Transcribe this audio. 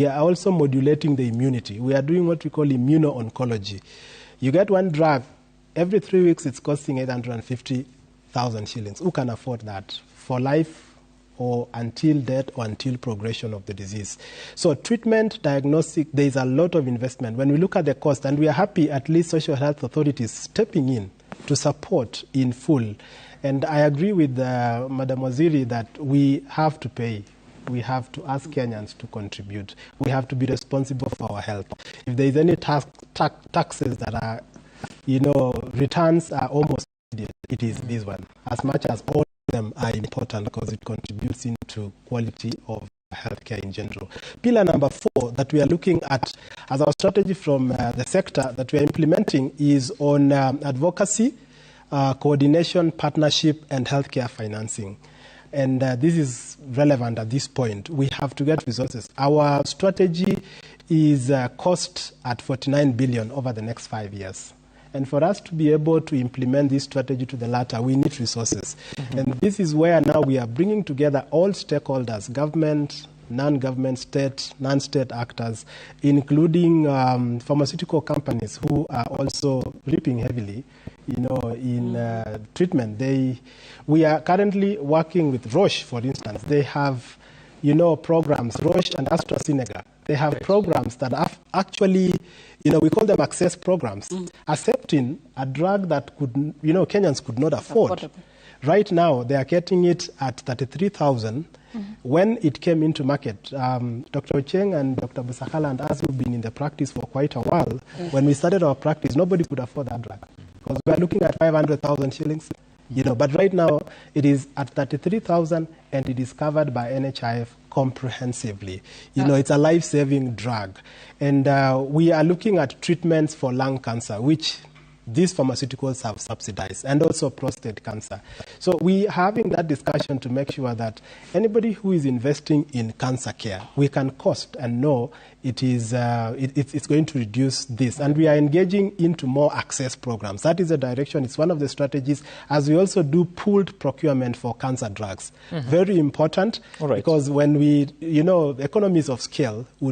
We are also modulating the immunity. We are doing what we call immuno-oncology. You get one drug, every 3 weeks it's costing 850,000 shillings. Who can afford that? For life or until death or until progression of the disease. So treatment, diagnostic, there is a lot of investment. When we look at the cost, and we are happy at least social health authorities stepping in to support in full. And I agree with Madam Waziri that we have to pay. We have to ask Kenyans to contribute. We have to be responsible for our health. If there is any taxes that are, returns are almost immediate, it is this one. As much as all of them are important because it contributes into quality of healthcare in general. Pillar number 4 that we are looking at as our strategy from the sector that we are implementing is on advocacy, coordination, partnership, and healthcare financing. And this is relevant at this point. We have to get resources. Our strategy is cost at 49 billion over the next 5 years. And for us to be able to implement this strategy to the latter, we need resources. And this is where now we are bringing together all stakeholders, government, non-government, state, non-state actors, including pharmaceutical companies who are also reaping heavily, in treatment. We are currently working with Roche, for instance. They have, programs, Roche and AstraZeneca. They have programs that are actually, we call them access programs, accepting a drug that could, Kenyans could not afford. Affordable. Right now, they are getting it at 33,000. When it came into market, Dr. Ocheng and Dr. Busakala and us who've been in the practice for quite a while, when we started our practice, nobody could afford that drug. Because we are looking at 500,000 shillings, but right now it is at 33,000 and it is covered by NHIF comprehensively. It's a life-saving drug. And we are looking at treatments for lung cancer, which these pharmaceuticals have subsidized, and also prostate cancer. So we are having that discussion to make sure that anybody who is investing in cancer care, we can cost and know it is it's going to reduce this. And we are engaging into more access programs. That is the direction. It's one of the strategies, as we also do pooled procurement for cancer drugs. Very important, because when we, economies of scale would